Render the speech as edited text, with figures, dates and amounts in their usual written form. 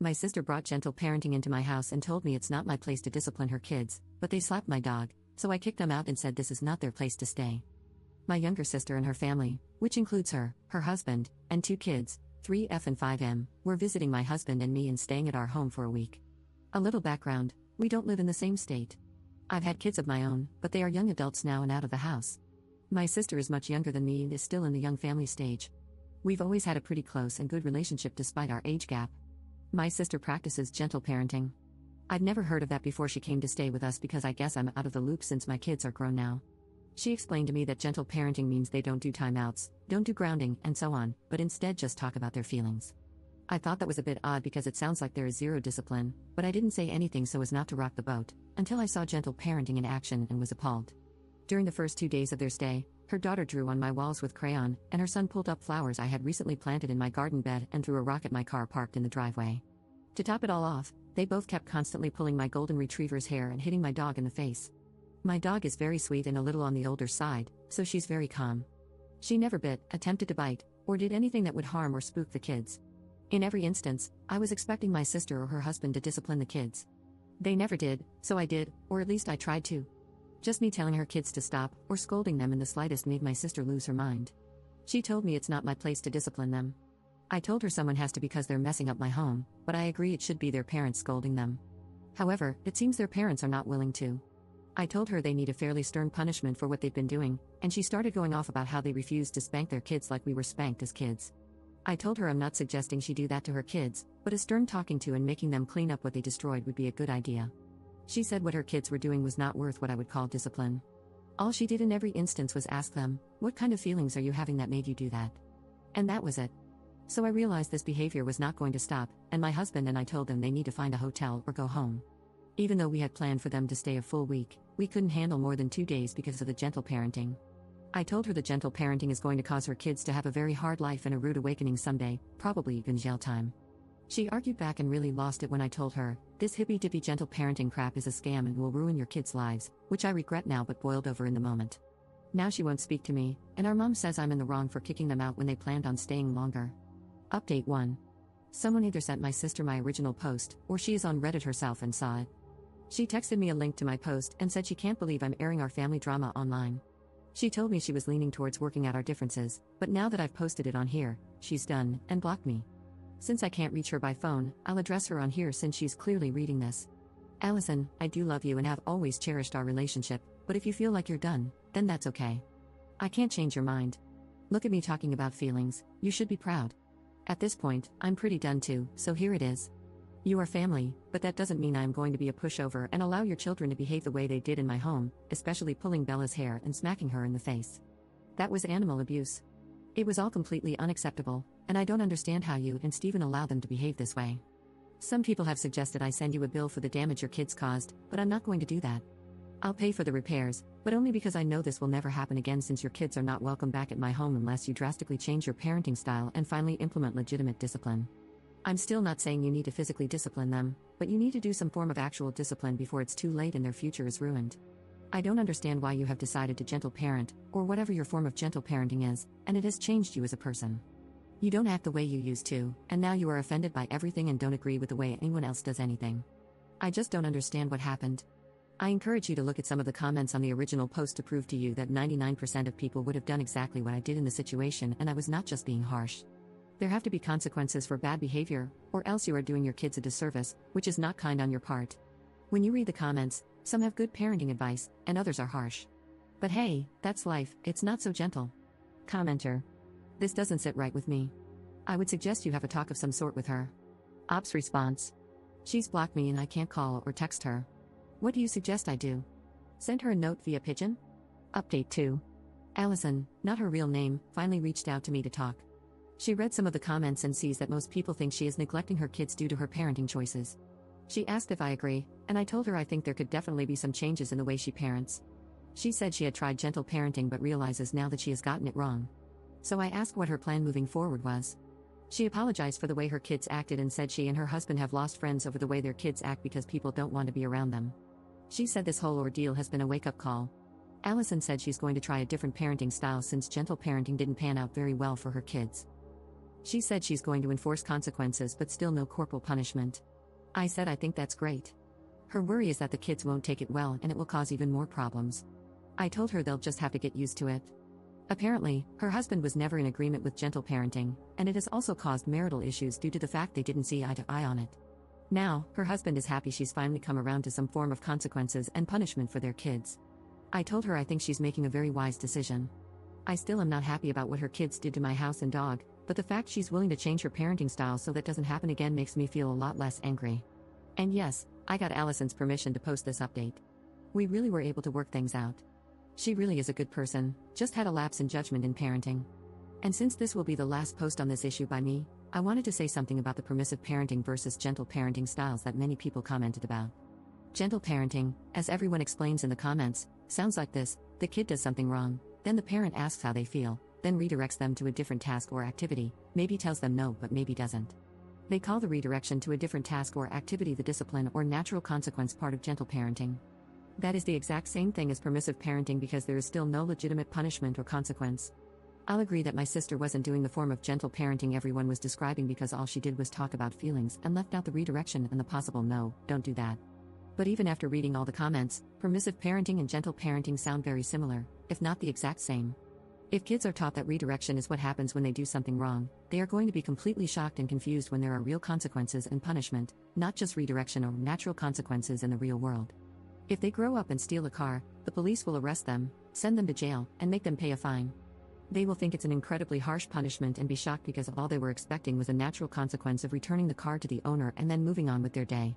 My sister brought gentle parenting into my house and told me it's not my place to discipline her kids, but they slapped my dog, so I kicked them out and said this is not their place to stay. My younger sister and her family, which includes her husband, and 2 kids, 3F and 5M, were visiting my husband and me and staying at our home for a week. A little background: we don't live in the same state. I've had kids of my own, but they are young adults now and out of the house. My sister is much younger than me and is still in the young family stage. We've always had a pretty close and good relationship despite our age gap. My sister practices gentle parenting. I'd never heard of that before she came to stay with us because I guess I'm out of the loop since my kids are grown now. She explained to me that gentle parenting means they don't do timeouts, don't do grounding, and so on, but instead just talk about their feelings. I thought that was a bit odd because it sounds like there is zero discipline, but I didn't say anything so as not to rock the boat, until I saw gentle parenting in action and was appalled. During the first 2 days of their stay, her daughter drew on my walls with crayon, and her son pulled up flowers I had recently planted in my garden bed and threw a rock at my car parked in the driveway. To top it all off, they both kept constantly pulling my golden retriever's hair and hitting my dog in the face. My dog is very sweet and a little on the older side, so she's very calm. She never bit, attempted to bite, or did anything that would harm or spook the kids. In every instance, I was expecting my sister or her husband to discipline the kids. They never did, so I did, or at least I tried to. Just me telling her kids to stop, or scolding them in the slightest made my sister lose her mind. She told me it's not my place to discipline them. I told her someone has to because they're messing up my home, but I agree it should be their parents scolding them. However, it seems their parents are not willing to. I told her they need a fairly stern punishment for what they've been doing, and she started going off about how they refused to spank their kids like we were spanked as kids. I told her I'm not suggesting she do that to her kids, but a stern talking to and making them clean up what they destroyed would be a good idea. She said what her kids were doing was not worth what I would call discipline. All she did in every instance was ask them, "What kind of feelings are you having that made you do that?" And that was it. So I realized this behavior was not going to stop, and my husband and I told them they need to find a hotel or go home. Even though we had planned for them to stay a full week, we couldn't handle more than 2 days because of the gentle parenting. I told her the gentle parenting is going to cause her kids to have a very hard life and a rude awakening someday, probably even jail time. She argued back and really lost it when I told her, this hippy-dippy gentle parenting crap is a scam and will ruin your kids' lives, which I regret now but boiled over in the moment. Now she won't speak to me, and our mom says I'm in the wrong for kicking them out when they planned on staying longer. Update 1. Someone either sent my sister my original post, or she is on Reddit herself and saw it. She texted me a link to my post and said she can't believe I'm airing our family drama online. She told me she was leaning towards working out our differences, but now that I've posted it on here, she's done, and blocked me. Since I can't reach her by phone, I'll address her on here since she's clearly reading this. Allison, I do love you and have always cherished our relationship, but if you feel like you're done, then that's okay. I can't change your mind. Look at me talking about feelings, you should be proud. At this point, I'm pretty done too, so here it is. You are family, but that doesn't mean I'm going to be a pushover and allow your children to behave the way they did in my home, especially pulling Bella's hair and smacking her in the face. That was animal abuse. It was all completely unacceptable, and I don't understand how you and Stephen allow them to behave this way. Some people have suggested I send you a bill for the damage your kids caused, but I'm not going to do that. I'll pay for the repairs, but only because I know this will never happen again since your kids are not welcome back at my home unless you drastically change your parenting style and finally implement legitimate discipline. I'm still not saying you need to physically discipline them, but you need to do some form of actual discipline before it's too late and their future is ruined. I don't understand why you have decided to gentle parent, or whatever your form of gentle parenting is, and it has changed you as a person. You don't act the way you used to, and now you are offended by everything and don't agree with the way anyone else does anything. I just don't understand what happened. I encourage you to look at some of the comments on the original post to prove to you that 99% of people would have done exactly what I did in the situation and I was not just being harsh. There have to be consequences for bad behavior, or else you are doing your kids a disservice, which is not kind on your part. When you read the comments, some have good parenting advice, and others are harsh. But hey, that's life, it's not so gentle. Commenter. This doesn't sit right with me. I would suggest you have a talk of some sort with her. Ops response. She's blocked me and I can't call or text her. What do you suggest I do? Send her a note via pigeon? Update 2. Allison, not her real name, finally reached out to me to talk. She read some of the comments and sees that most people think she is neglecting her kids due to her parenting choices. She asked if I agree, and I told her I think there could definitely be some changes in the way she parents. She said she had tried gentle parenting but realizes now that she has gotten it wrong. So I asked what her plan moving forward was. She apologized for the way her kids acted and said she and her husband have lost friends over the way their kids act because people don't want to be around them. She said this whole ordeal has been a wake-up call. Allison said she's going to try a different parenting style since gentle parenting didn't pan out very well for her kids. She said she's going to enforce consequences but still no corporal punishment. I said I think that's great. Her worry is that the kids won't take it well and it will cause even more problems. I told her they'll just have to get used to it. Apparently, her husband was never in agreement with gentle parenting, and it has also caused marital issues due to the fact they didn't see eye to eye on it. Now, her husband is happy she's finally come around to some form of consequences and punishment for their kids. I told her I think she's making a very wise decision. I still am not happy about what her kids did to my house and dog, but the fact she's willing to change her parenting style so that doesn't happen again makes me feel a lot less angry. And yes, I got Allison's permission to post this update. We really were able to work things out. She really is a good person, just had a lapse in judgment in parenting. And since this will be the last post on this issue by me, I wanted to say something about the permissive parenting versus gentle parenting styles that many people commented about. Gentle parenting, as everyone explains in the comments, sounds like this: the kid does something wrong, then the parent asks how they feel, then redirects them to a different task or activity, maybe tells them no but maybe doesn't. They call the redirection to a different task or activity the discipline or natural consequence part of gentle parenting. That is the exact same thing as permissive parenting because there is still no legitimate punishment or consequence. I'll agree that my sister wasn't doing the form of gentle parenting everyone was describing because all she did was talk about feelings and left out the redirection and the possible no, don't do that. But even after reading all the comments, permissive parenting and gentle parenting sound very similar, if not the exact same. If kids are taught that redirection is what happens when they do something wrong, they are going to be completely shocked and confused when there are real consequences and punishment, not just redirection or natural consequences in the real world. If they grow up and steal a car, the police will arrest them, send them to jail, and make them pay a fine. They will think it's an incredibly harsh punishment and be shocked because all they were expecting was a natural consequence of returning the car to the owner and then moving on with their day.